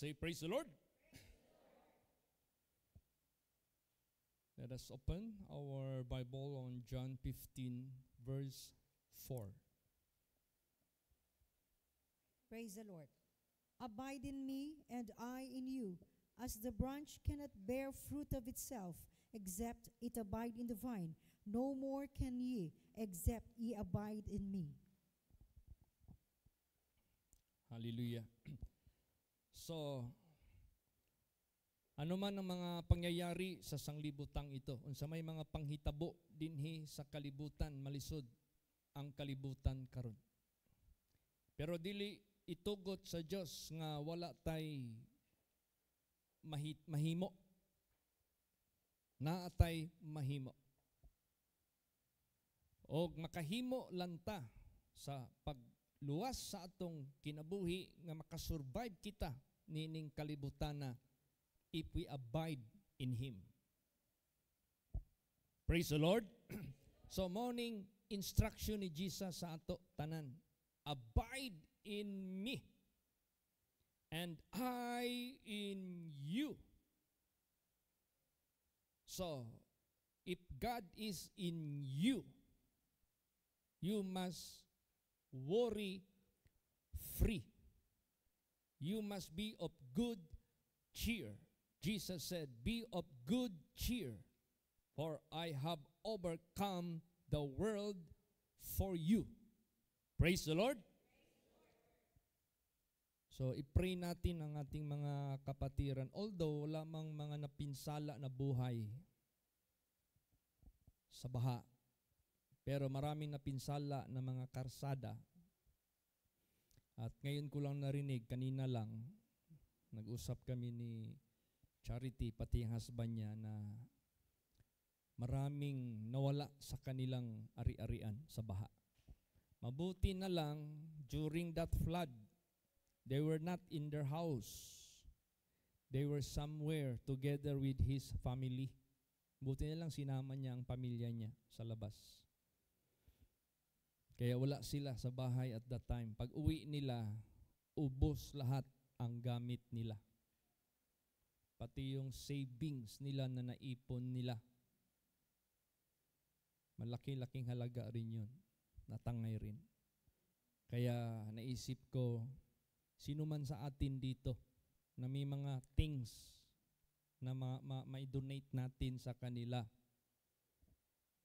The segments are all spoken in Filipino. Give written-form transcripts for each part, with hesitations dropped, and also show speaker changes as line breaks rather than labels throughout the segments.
Say, praise the Lord. Let us open our Bible on John 15, verse 4.
Praise the Lord. Abide in me, and I in you, as the branch cannot bear fruit of itself, except it abide in the vine. No more can ye, except ye abide in me.
Hallelujah. So, ano man ang mga pangyayari sa sanglibutang ito, unsa may mga panghitabo dinhi sa kalibutan, malisod ang kalibutan karon. Pero dili itugot sa Dios nga wala tay mahimo. Naatay mahimo. O makahimo lang ta sa pagluwas sa atong kinabuhi nga makasurvive kita nining kalibutana if we abide in Him. Praise the Lord. So morning instruction ni Jesus sa ato tanan, abide in me and I in you. So if God is in you, you must worry free. You must be of good cheer. Jesus said, be of good cheer, for I have overcome the world for you. Praise the Lord. So, i-pray natin ang ating mga kapatiran. Although, wala mang mga napinsala na buhay sa baha, pero maraming napinsala na mga karsada. At ngayon ko lang narinig, kanina lang, nag-usap kami ni Charity, pati ang husband niya, na maraming nawala sa kanilang ari-arian sa baha. Mabuti na lang, during that flood, they were not in their house. They were somewhere together with his family. Buti na lang sinama niya ang pamilya niya sa labas. Kaya wala sila sa bahay at that time. Pag uwi nila, ubos lahat ang gamit nila. Pati yung savings nila na naipon nila. Malaki-laking halaga rin yun. Natangay rin. Kaya naisip ko, sino man sa atin dito na may mga things na ma-donate natin sa kanila.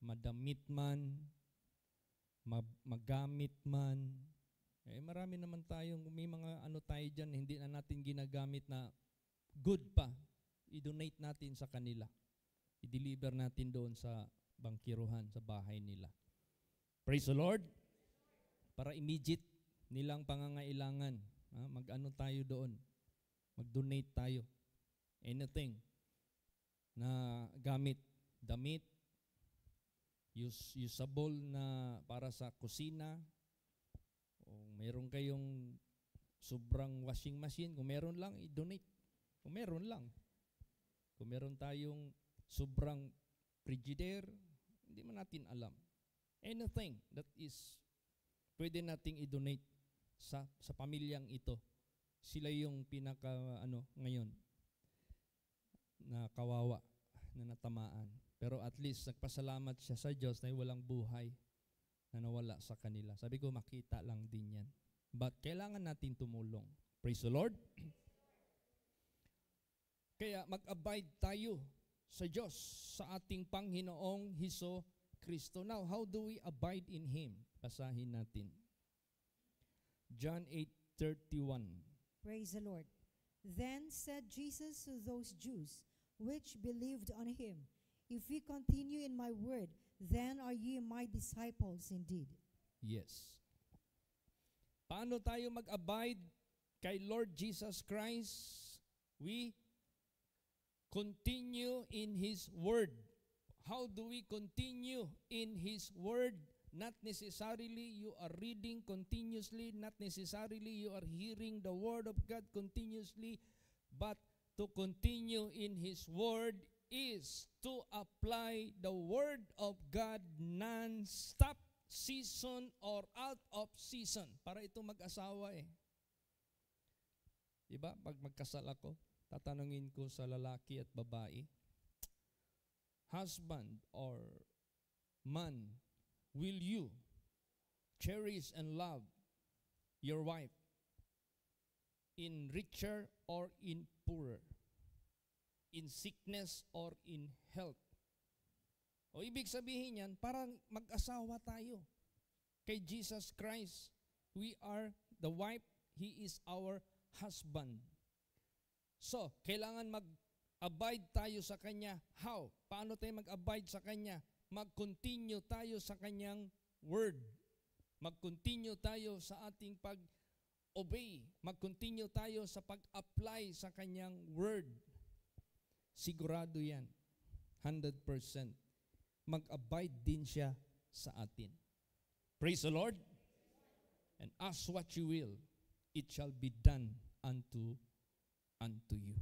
Madamit man, magamit man. Marami naman tayong, may mga ano tayo dyan, hindi na natin ginagamit na good pa. I-donate natin sa kanila. I-deliver natin doon sa bangkiruhan, sa bahay nila. Praise the Lord. Para immediate nilang pangangailangan. Mag-ano tayo doon. Mag-donate tayo. Anything na gamit, damit, usable na para sa kusina, o meron kayong sobrang washing machine, kung meron lang, i-donate. Kung meron lang. Kung meron tayong sobrang frigidaire, hindi man natin alam. Anything that is pwede nating i-donate sa pamilyang ito. Sila yung pinaka ngayon na kawawa, na natamaan. Pero at least nagpasalamat siya sa Diyos na walang buhay na nawala sa kanila. Sabi ko, makita lang din yan. But kailangan natin tumulong. Praise the Lord. Kaya mag-abide tayo sa Diyos, sa ating Panginoong Hesus Kristo. Now, how do we abide in Him? Basahin natin. John 8:31.
Praise the Lord. Then said Jesus to those Jews which believed on Him, if ye continue in my word, then are ye my disciples indeed.
Yes. Paano tayo mag-abide kay Lord Jesus Christ? We continue in His word. How do we continue in His word? Not necessarily you are reading continuously, not necessarily you are hearing the word of God continuously, but to continue in His word is to apply the word of God non-stop, season or out of season. Para ito mag-asawa Diba? Pag magkasal ako, tatanungin ko sa lalaki at babae, husband or man, will you cherish and love your wife in richer or in poorer, in sickness or in health? O ibig sabihin yan, parang mag-asawa tayo. Kay Jesus Christ, we are the wife, He is our husband. So, kailangan mag-abide tayo sa Kanya. How? Paano tayo mag-abide sa Kanya? Mag-continue tayo sa Kanyang word. Mag-continue tayo sa ating pag-obey. Mag-continue tayo sa pag-apply sa Kanyang word. Sigurado yan. 100%. Mag-abide din siya sa atin. Praise the Lord. And ask what you will, it shall be done unto you.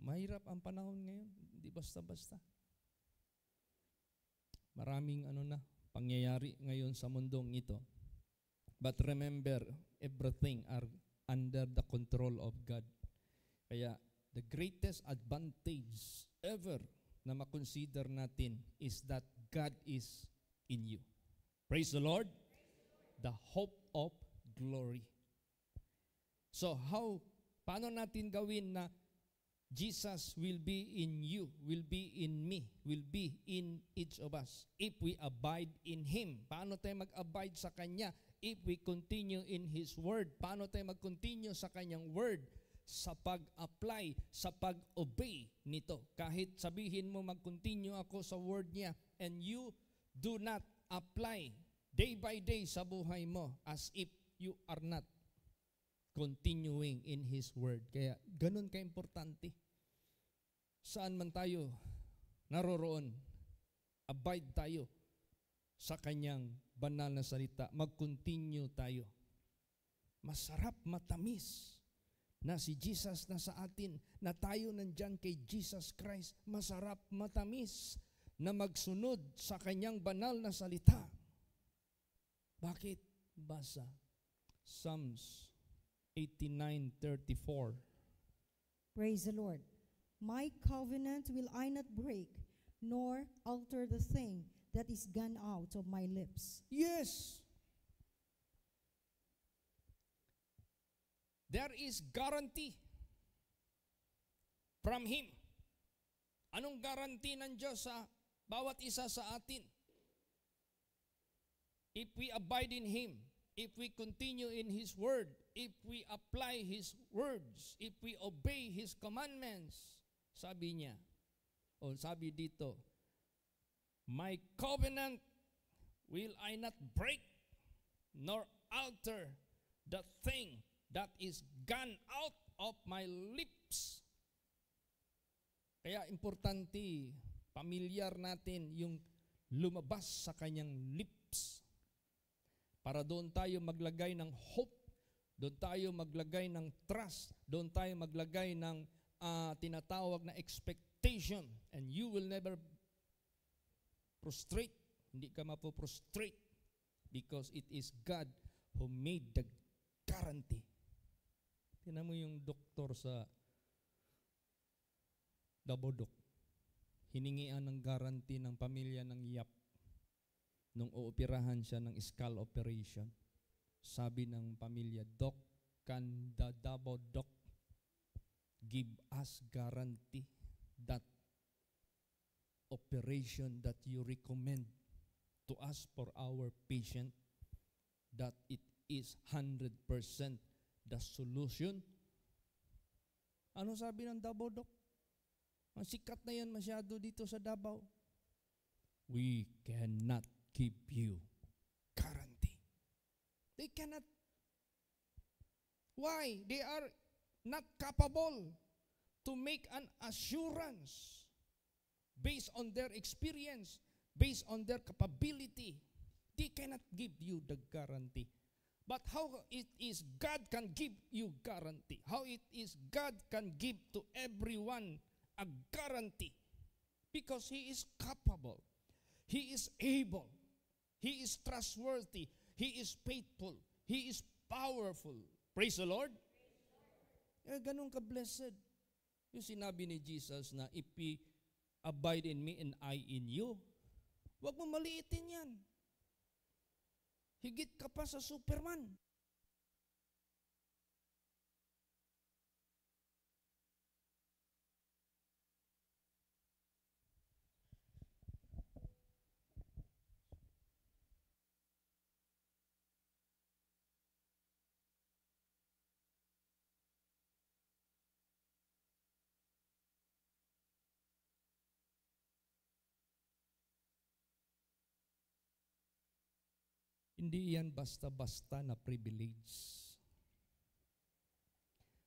Mahirap ang panahon ngayon, hindi basta-basta. Maraming pangyayari ngayon sa mundong ito. But remember, everything are under the control of God. Kaya the greatest advantage ever na makonsider natin is that God is in you. Praise the Lord. The hope of glory. So paano natin gawin na Jesus will be in you, will be in me, will be in each of us if we abide in Him? Paano tayo mag-abide sa Kanya? If we continue in His Word. Paano tayo mag-continue sa Kanyang Word? Sa pag-apply, sa pag-obey nito. Kahit sabihin mo mag-continue ako sa Word niya and you do not apply day by day sa buhay mo as if you are not continuing in His Word. Kaya ganun ka-importante. Saan man tayo naroroon, abide tayo sa Kanyang banal na salita. Mag-continue tayo. Masarap, matamis na si Jesus na sa atin, na tayo nandyan kay Jesus Christ. Masarap, matamis na magsunod sa Kanyang banal na salita. Bakit? Basa Psalms 89:34.
Praise the Lord. My covenant will I not break, nor alter the thing that is gone out of my lips.
Yes. There is guarantee from Him. Anong guarantee ng Diyos sa bawat isa sa atin? If we abide in Him, if we continue in His Word, if we apply His words, if we obey His commandments, sabi niya, o sabi dito, my covenant will I not break, nor alter the thing that is gone out of my lips. Kaya importante, pamilyar natin yung lumabas sa Kanyang lips. Para doon tayo maglagay ng hope, doon tayo maglagay ng trust, doon tayo maglagay ng tinatawag na expectation, and you will never prostrate. Hindi ka mapoprostrate because it is God who made the guarantee. Tingnan mo yung doktor sa Dabodok. Hiningian ng guarantee ng pamilya ng Yap nung uoperahan siya ng skull operation. Sabi ng pamilya, Doc, can the Dabodok give us guarantee that operation that you recommend to us for our patient, that it is 100% the solution? Ano sabi ng Dabodok? Ang sikat na yan masyado dito sa Davao. We cannot give you guarantee. They cannot. Why? They are not capable to make an assurance based on their experience, based on their capability. They cannot give you the guarantee. But how it is God can give you guarantee? How it is God can give to everyone a guarantee? Because He is capable. He is able. He is trustworthy. He is faithful. He is powerful. Praise the Lord. Ganun ka-blessed. Yung sinabi ni Jesus na if ye abide in me and I in you, huwag mo maliitin yan. Higit ka pa sa Superman. Hindi yan basta-basta na privilege.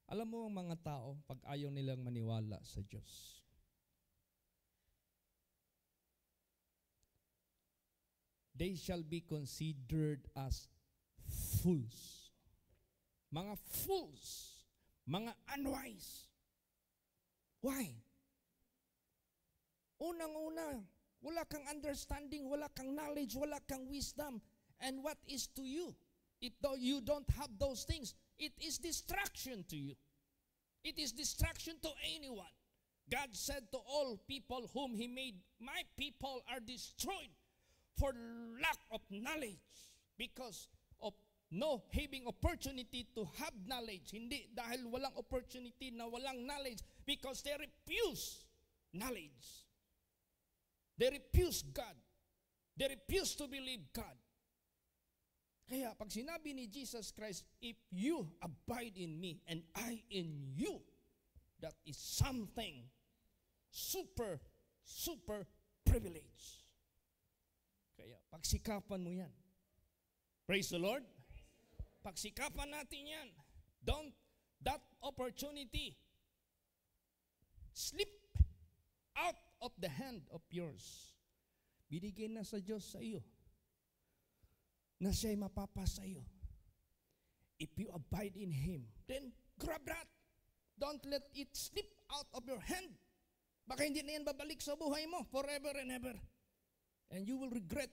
Alam mo ang mga tao, pag ayaw nilang maniwala sa Diyos, they shall be considered as fools. Mga fools. Mga unwise. Why? Unang-una, wala kang understanding, wala kang knowledge, wala kang wisdom. And what is to you? If you don't have those things, it is distraction to you. It is distraction to anyone. God said to all people whom He made, my people are destroyed for lack of knowledge because of no having opportunity to have knowledge. Hindi dahil walang opportunity na walang knowledge because they refuse knowledge. They refuse God. They refuse to believe God. Kaya pag sinabi ni Jesus Christ, if you abide in me and I in you, that is something super, super privilege. Kaya pagsikapan mo yan. Praise the Lord. Pagsikapan natin yan. Don't that opportunity slip out of the hand of yours. Binigay na sa Diyos sa iyo. Na siya'y mapapasa iyo. If you abide in Him, then grab that. Don't let it slip out of your hand. Baka hindi na yan babalik sa buhay mo forever and ever. And you will regret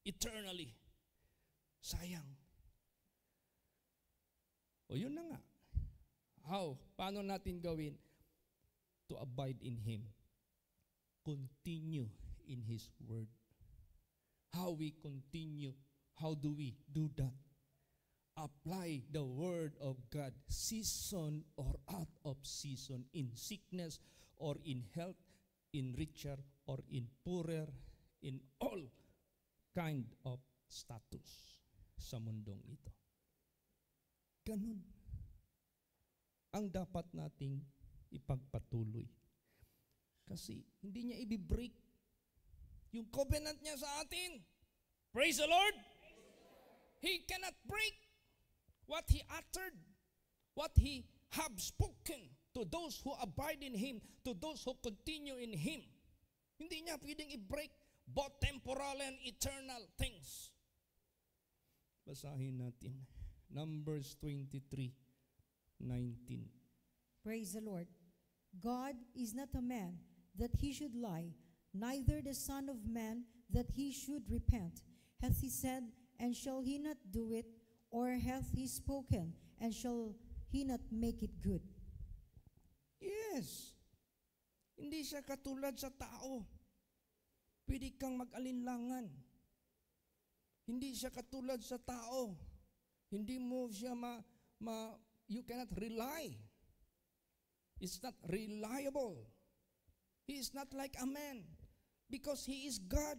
eternally. Sayang. O yun na nga. How? Paano natin gawin? To abide in Him. Continue in His Word. How we continue, how do we do that? Apply the Word of God, season or out of season, in sickness or in health, in richer or in poorer, in all kind of status sa mundong ito. Ganun ang dapat nating ipagpatuloy. Kasi hindi niya i-break yung covenant niya sa atin. Praise the Lord. He cannot break what He uttered, what He have spoken to those who abide in Him, to those who continue in Him. Hindi niya pwedeng i-break both temporal and eternal things. Basahin natin. Numbers 23:19.
Praise the Lord. God is not a man that He should lie, neither the Son of Man that He should repent. Hath He said, and shall He not do it? Or hath He spoken, and shall He not make it good?
Yes. Hindi siya katulad sa tao. Pwede kang mag-alinlangan. Hindi siya katulad sa tao. Hindi mo siya you cannot rely. It's not reliable. He is not like a man because He is God.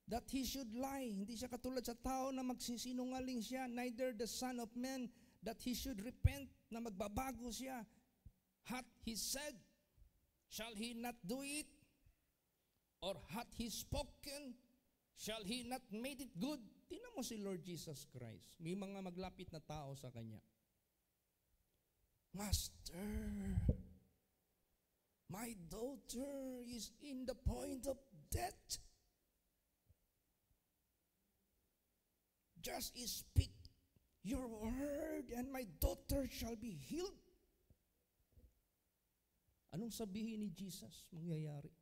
That He should lie. Hindi siya katulad sa tao na magsisinungaling siya. Neither the Son of Man that He should repent, na magbabago siya. Hath He said, shall He not do it? Or hath He spoken, shall He not made it good? Tingnan mo si Lord Jesus Christ. May mga maglapit na tao sa Kanya. Master, my daughter is in the point of death. Just speak your word and my daughter shall be healed. Anong sabihin ni Jesus mangyayari?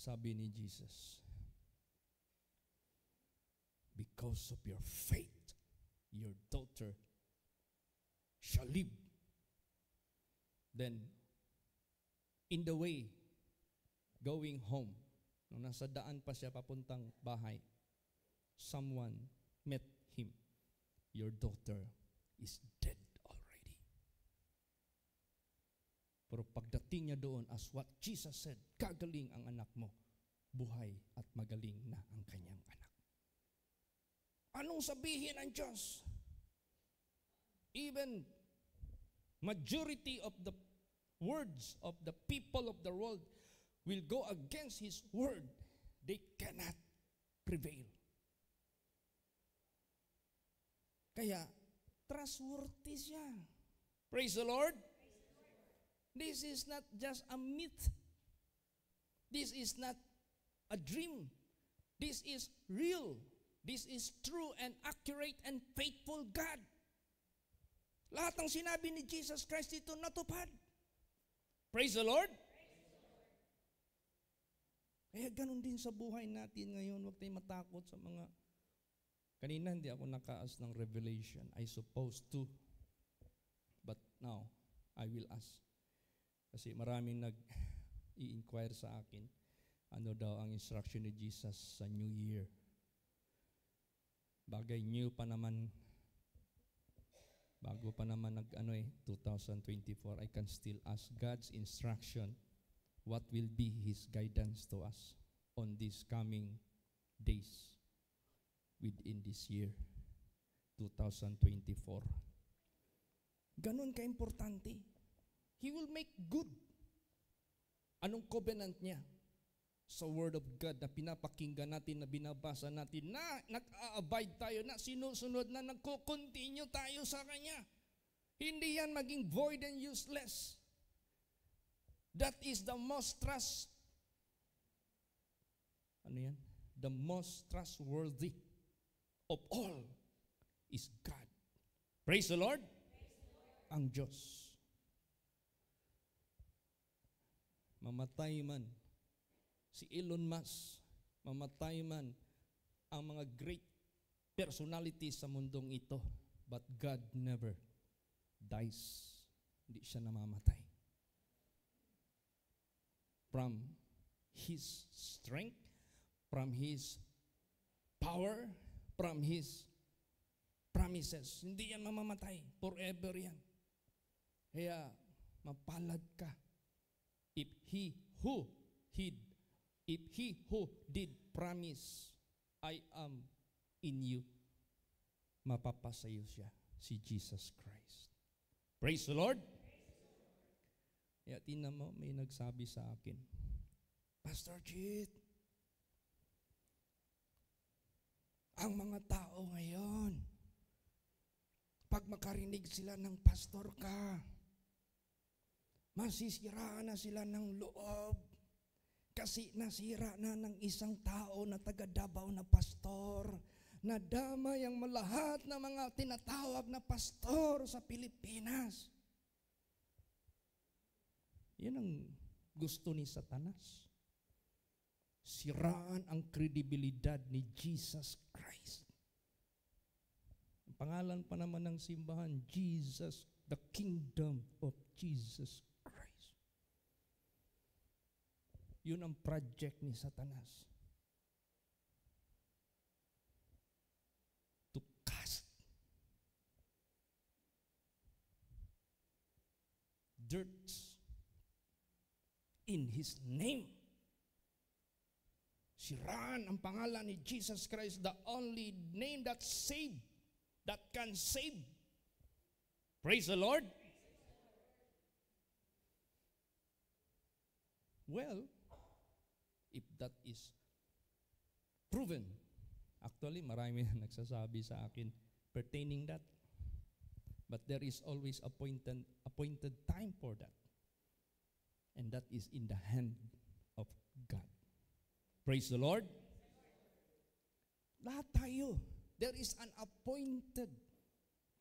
Sabi ni Jesus, because of your faith, your daughter shall live. Then, in the way, going home, nung nasa daan pa siya papuntang bahay, someone met him. Your daughter is dead already. Pero pagdating niya doon, as what Jesus said, gagaling ang anak mo, buhay at magaling na ang kanyang anak. Anong sabihin ng Diyos? Even majority of the words of the people of the world will go against His word. They cannot prevail. Kaya, trustworthy siya. Praise the Lord. This is not just a myth. This is not a dream. This is real. This is true and accurate and faithful God. Lahat ng sinabi ni Jesus Christ dito natupad. Praise the Lord. Kaya ganun din sa buhay natin ngayon. Huwag tayong matakot sa mga... Kanina hindi ako nakaas ng revelation. I supposed to. But now, I will ask. Kasi maraming nag-i-inquire sa akin. Ano daw ang instruction ni Jesus sa New Year? Bagay new pa naman. Bago pa naman 2024, I can still ask God's instruction. What will be His guidance to us on these coming days within this year, 2024? Ganun ka-importante. He will make good. Anong covenant niya? Sa Word of God na pinapakinggan natin, na binabasa natin, na nag-a-abide tayo, na sinusunod, na nagko-continue tayo sa Kanya. Hindi yan maging void and useless. That is the most The most trustworthy of all is God. Praise the Lord. Ang Diyos. Mamatay man si Elon Musk, mamatay man ang mga great personalities sa mundong ito, but God never dies. Hindi siya namamatay. From His strength, from His power, from His promises. Hindi yan mamamatay. Forever yan. Kaya, mapalad ka. If He who did promise, I am in you, mapapasayo siya, si Jesus Christ. Praise the Lord. Kaya tingnan mo, may nagsabi sa akin, Pastor Chit, ang mga tao ngayon, pag makarinig sila ng pastor ka, masisiraan na sila ng loob. Kasi nasira na ng isang tao na taga Davao na pastor. Nadamay ang lahat ng mga tinatawag na pastor sa Pilipinas. Yan ang gusto ni Satanas. Siraan ang kredibilidad ni Jesus Christ. Ang pangalan pa naman ng simbahan, Jesus, the kingdom of Jesus Christ. Yun ang project ni Satanas. To cast dirt in His name. Siraan ang pangalan ni Jesus Christ, the only name that save, that can save. Praise the Lord. Well, if that is proven, actually marami na nagsasabi sa akin pertaining that, but there is always appointed time for that, and that is in the hand of God. Praise the Lord. Lahat tayo, there is an appointed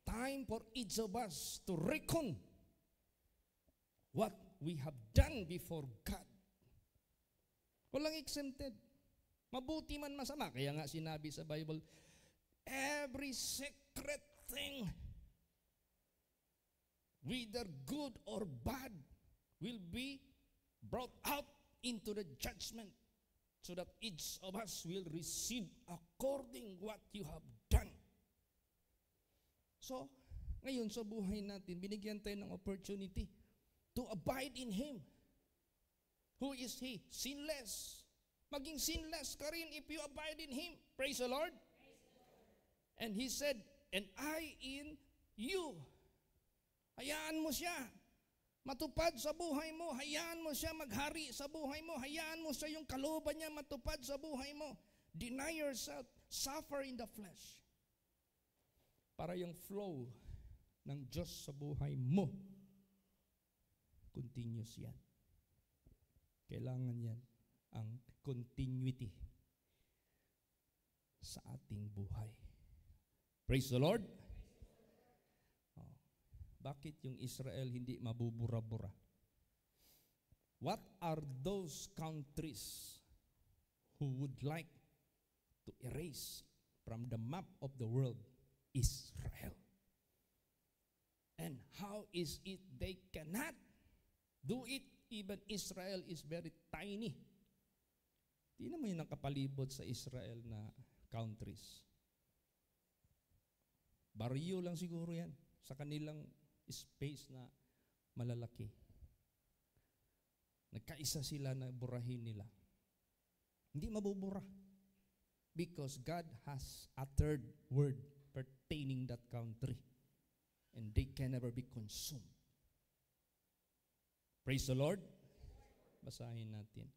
time for each of us to reckon what we have done before God. Walang exempted. Mabuti man masama. Kaya nga sinabi sa Bible, every secret thing, whether good or bad, will be brought out into the judgment so that each of us will receive according what you have done. So, ngayon sa buhay natin, binigyan tayo ng opportunity to abide in Him. Who is He? Sinless. Maging sinless ka rin if you abide in Him. Praise the Lord. And He said, and I in you. Hayaan mo siya matupad sa buhay mo. Hayaan mo siya maghari sa buhay mo. Hayaan mo siya yung kalooban niya matupad sa buhay mo. Deny yourself. Suffer in the flesh. Para yung flow ng Diyos sa buhay mo, continuous yan. Kailangan yan ang continuity sa ating buhay. Praise the Lord. Bakit yung Israel hindi mabubura-bura? What are those countries who would like to erase from the map of the world Israel? And how is it they cannot do it? Even Israel is very tiny. Tingnan mo yung nakapalibot sa Israel na countries. Baryo lang siguro yan sa kanilang space na malalaki. Nagkaisa sila na burahin nila. Hindi mabubura. Because God has uttered word pertaining that country. And they can never be consumed. Praise the Lord. Basahin natin.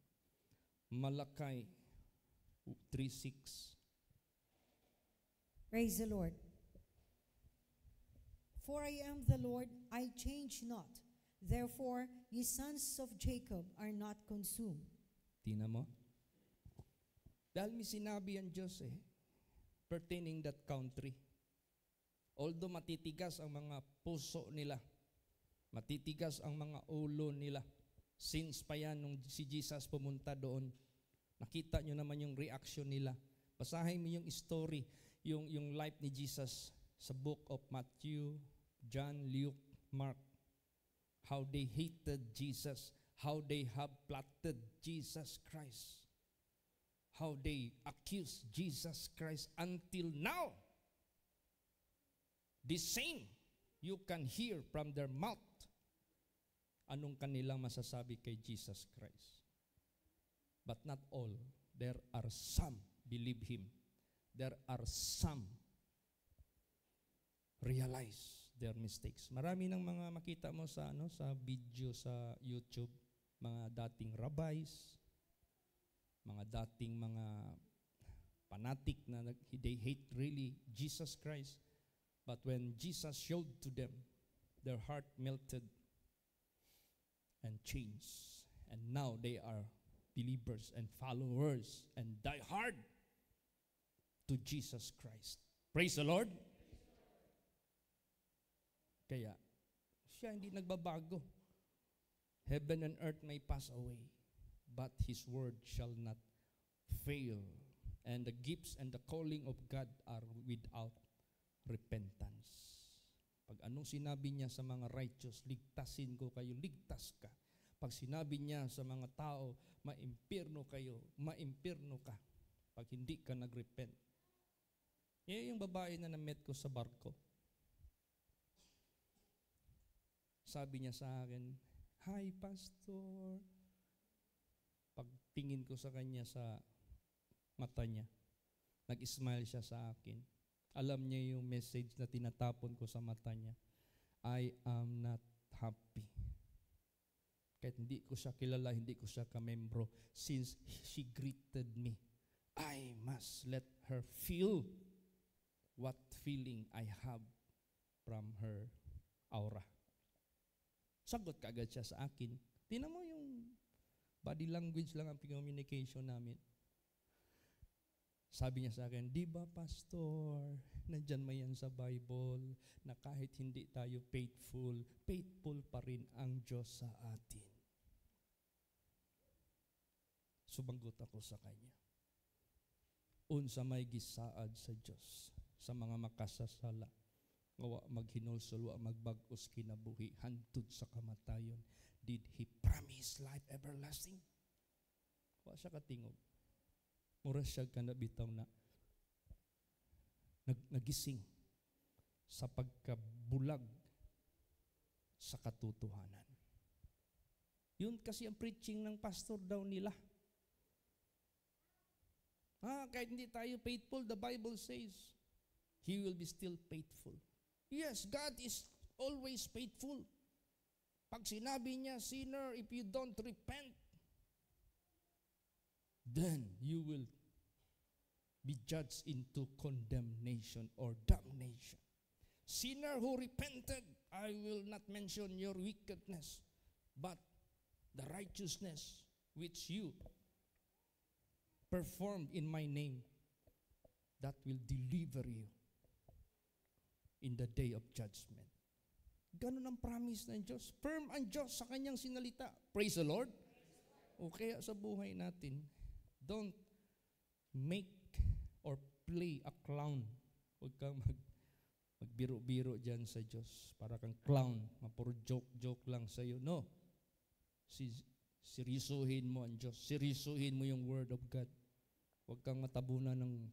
Malakay 3:6.
Praise the Lord. For I am the Lord, I change not. Therefore, ye sons of Jacob are not consumed.
Tingnan mo. Dahil may sinabi ang Diyos pertaining that country. Although matitigas ang mga puso nila, matitigas ang mga ulo nila, since pa yan nung si Jesus pumunta doon, nakita nyo naman yung reaction nila. Basahin mo yung story, yung life ni Jesus sa book of Matthew, John, Luke, Mark. How they hated Jesus, how they have plotted Jesus Christ, how they accused Jesus Christ until now. The same you can hear from their mouth. Anong kanilang masasabi kay Jesus Christ? But not all. There are some believe Him. There are some realize their mistakes. Marami ng mga makita mo sa sa video sa YouTube, mga dating rabbis, mga dating mga fanatic na they hate really Jesus Christ. But when Jesus showed to them, their heart melted and changed. And now they are believers and followers and die hard to Jesus Christ. Praise the Lord. Kaya, siya hindi nagbabago. Heaven and earth may pass away, but His word shall not fail. And the gifts and the calling of God are without repentance. Pag anong sinabi niya sa mga righteous, ligtasin ko kayo, ligtas ka. Pag sinabi niya sa mga tao, maimpirno kayo, maimpirno ka. Pag hindi ka nagrepent. Yung babae na na-met ko sa barko. Sabi niya sa akin, "Hi, Pastor." Pagtingin ko sa kanya sa mata niya, nag-smile siya sa akin. Alam niya yung message na tinatapon ko sa mata niya. I am not happy. Kahit hindi ko siya kilala, hindi ko siya kamembro, since she greeted me, I must let her feel what feeling I have from her aura. Sagot kaagad siya sa akin. Tingnan mo yung body language lang ang communication namin. Sabi niya sa akin, "Di ba, Pastor, nandyan mo yan sa Bible na kahit hindi tayo faithful, faithful pa rin ang Diyos sa atin." Sumagot ako sa kanya. Unsa may gisaad sa Dios sa mga makasasala, nga maghinulsol, wa magbag-os kinabuhi, hantud sa kamatayon. Did He promise life everlasting? Wa siya katingog. Mura siya kanabitaw na nagising sa pagkabulag sa katotohanan. Yun kasi ang preaching ng pastor daw nila. Kahit hindi tayo faithful, the Bible says, He will be still faithful. Yes, God is always faithful. Pag sinabi niya, sinner, if you don't repent, then you will be judged into condemnation or damnation. Sinner who repented, I will not mention your wickedness, but the righteousness which you performed in my name, that will deliver you in the day of judgment. Ganun ang promise ng Diyos. Firm ang Diyos sa kanyang sinalita. Praise the Lord. O kaya sa buhay natin, don't make or play a clown. Huwag kang magbiro-biro dyan sa Diyos. Para kang clown, mapuro joke-joke lang sa'yo. No. Seryosohin mo ang Diyos. Seryosohin mo yung Word of God. Huwag kang matabunan ng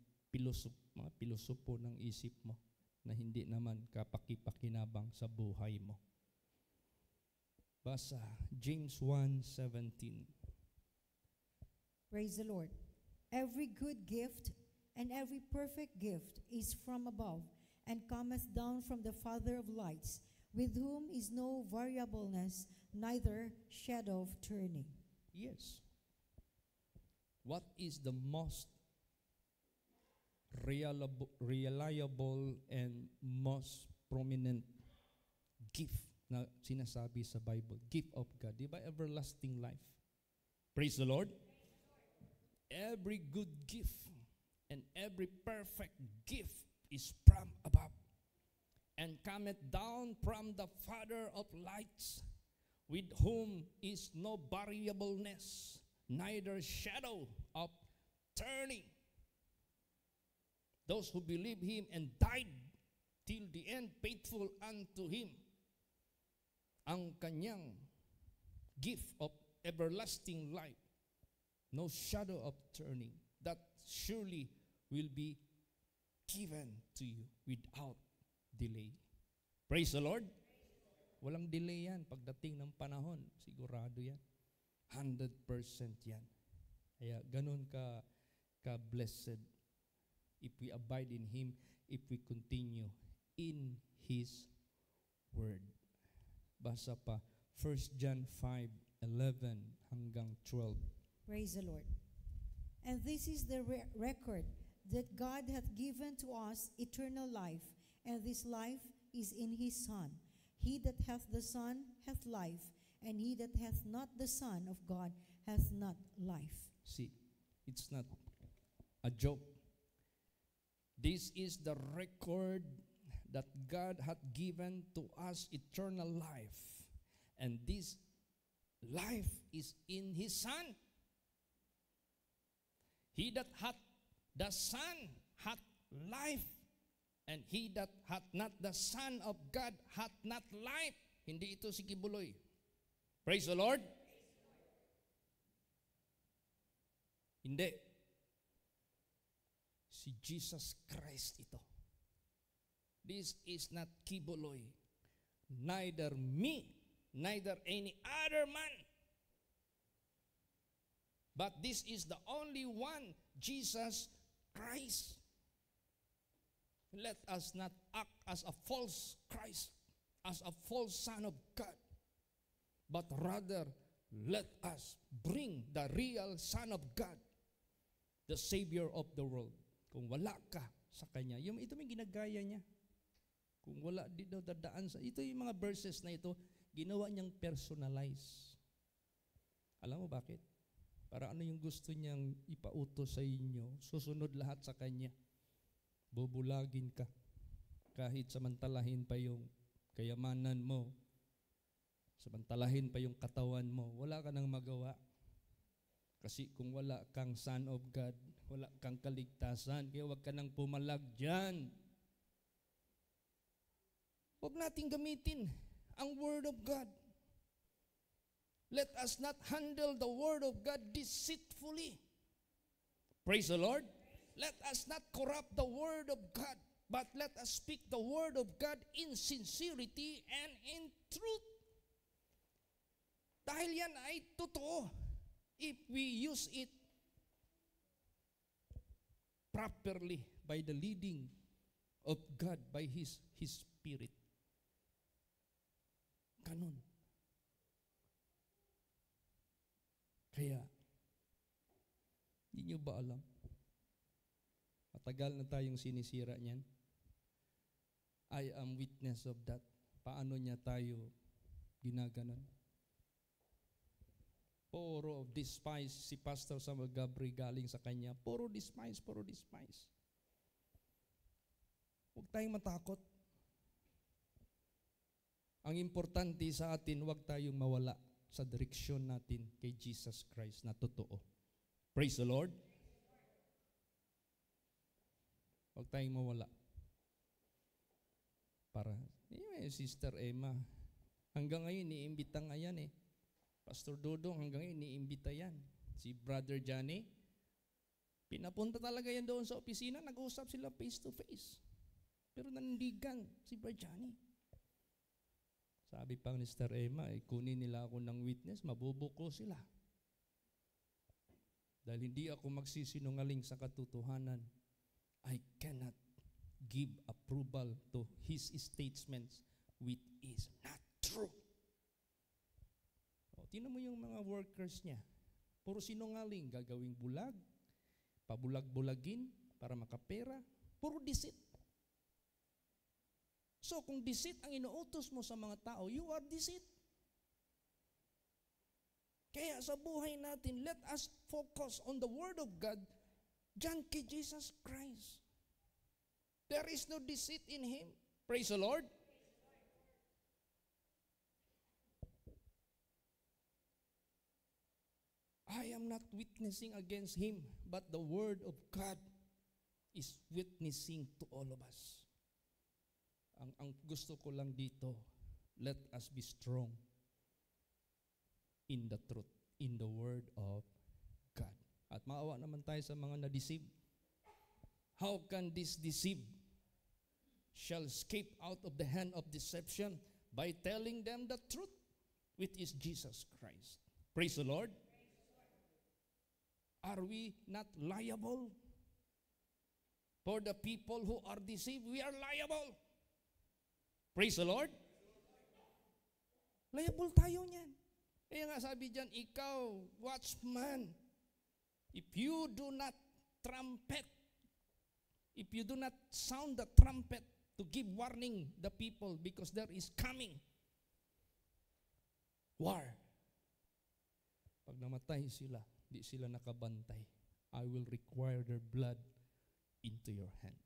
mga pilosopo ng isip mo na hindi naman kapakipakinabang sa buhay mo. Basa, James 1:17.
Praise the Lord. Every good gift and every perfect gift is from above and cometh down from the Father of lights, with whom is no variableness, neither shadow of turning.
Yes. What is the most reliable and most prominent gift na sinasabi sa Bible? Gift of God. Di ba? Everlasting life. Praise the Lord. Every good gift and every perfect gift is from above and cometh down from the Father of lights, with whom is no variableness, neither shadow of turning. Those who believe Him and died till the end, faithful unto Him, ang kanyang gift of everlasting life, no shadow of turning, that surely will be given to you without delay. Praise the Lord. Walang delay yan. Pagdating ng panahon, sigurado yan. 100% yan. Kaya ganun ka-blessed if we abide in Him, if we continue in His Word. Basa pa, 1 John 5:11 hanggang 12.
Praise the Lord. And this is the record, that God hath given to us eternal life, and this life is in His Son. He that hath the Son hath life, and he that hath not the Son of God hath not life.
See, it's not a joke. This is the record that God hath given to us eternal life, and this life is in His Son. He that hath the Son hath life, and he that hath not the Son of God hath not life. Hindi ito si Kibuloy. Praise the Lord. Hindi. Si Jesus Christ ito. This is not Kibuloy. Neither me, neither any other man. But this is the only one, Jesus Christ. Let us not act as a false Christ, as a false Son of God, but rather let us bring the real Son of God, the Savior of the world. Kung wala ka sa Kanya, ito may ginagaya niya. Kung wala, di daw dadaan sa, ito yung mga verses na ito, ginawa niyang personalize. Alam mo bakit? Para ano yung gusto niyang ipautos sa inyo, susunod lahat sa Kanya. Bubulagin ka. Kahit samantalahin pa yung kayamanan mo, samantalahin pa yung katawan mo, wala ka nang magawa. Kasi kung wala kang Son of God, wala kang kaligtasan, kaya huwag ka nang pumalag dyan. Huwag nating gamitin ang Word of God. Let us not handle the Word of God deceitfully. Praise the Lord. Let us not corrupt the Word of God, but let us speak the Word of God in sincerity and in truth. Dahil yan ay totoo if we use it properly by the leading of God, by His Spirit. Ganun. Kaya, hindi nyo ba alam? Matagal na tayong sinisira niyan. I am witness of that. Paano niya tayo ginaganon? Puro despise si Pastor Samuel Gabri galing sa kanya. Puro despise, puro despise. Huwag tayong matakot. Ang importante sa atin, huwag tayong mawala sa direksyon natin kay Jesus Christ na totoo. Praise the Lord. Huwag tayong mawala. Para, Sister Emma, hanggang ngayon, niimbita nga yan eh. Pastor Dodong, hanggang ngayon, niimbita yan. Si Brother Johnny, pinapunta talaga yan doon sa opisina, nag-uusap sila face to face. Pero nandigan si Brother Johnny. Sabi pa ni Sister Emma, kunin nila ako ng witness, mabubuko sila. Dahil hindi ako magsisinungaling sa katotohanan, I cannot give approval to his statements which is not true. O, tingnan mo yung mga workers niya. Puro sinungaling, gagawing bulag, pabulag-bulagin para makapera, puro deceit. So kung deceit ang inuutos mo sa mga tao, you are deceit. Kaya sa buhay natin, let us focus on the Word of God, dyan kay Jesus Christ. There is no deceit in Him. Praise the Lord. I am not witnessing against Him, but the Word of God is witnessing to all of us. Ang gusto ko lang dito, let us be strong in the truth, in the Word of God. At maawa naman tayo sa mga na-deceive. How can this deceive shall escape out of the hand of deception? By telling them the truth, which is Jesus Christ. Praise the Lord. Are we not liable? For the people who are deceived, we are liable. Praise the Lord. Liable tayo niyan. Kaya nga sabi diyan, ikaw, watchman, if you do not trumpet, if you do not sound the trumpet to give warning the people because there is coming war. Pag namatay sila, di sila nakabantay, I will require their blood into your hand.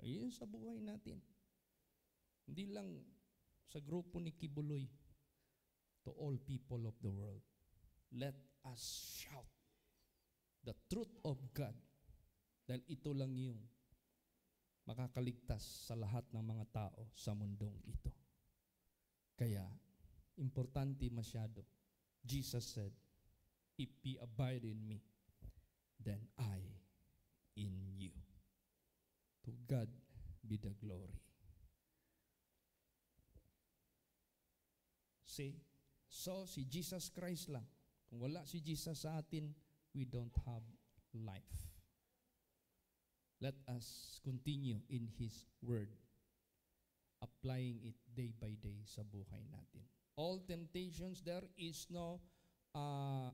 Ayun sa buhay natin. Hindi lang sa grupo ni Kibuloy, to all people of the world. Let us shout the truth of God. Dahil ito lang yung makakaligtas sa lahat ng mga tao sa mundong ito. Kaya, importante masyado. Jesus said, if ye abide in me, then I in you. To God be the glory. See, so si Jesus Christ lang. Kung wala si Jesus sa atin, we don't have life. Let us continue in His Word, applying it day by day sa buhay natin. All temptations, there is no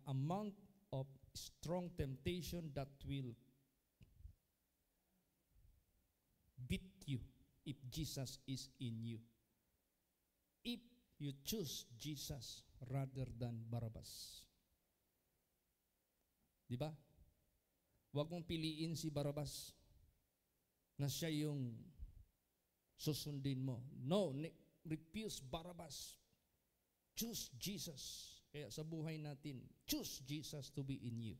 amount of strong temptation that will beat you if Jesus is in you. If you choose Jesus rather than Barabbas. Di ba? Huwag mong piliin si Barabbas na siya yung susundin mo. No, refuse Barabbas. Choose Jesus Kaya sa buhay natin, choose Jesus to be in you.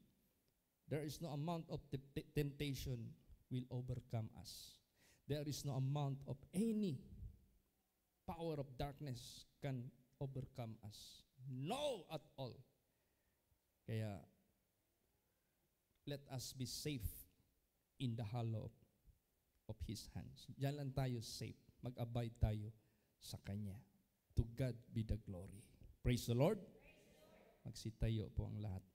There is no amount of temptation will overcome us. There is no amount of any power of darkness can overcome us. No at all. Kaya, let us be safe in the hollow of His hands. Diyan lang tayo safe. Mag-abide tayo sa Kanya. To God be the glory. Praise the Lord. Magsitayo po ang lahat.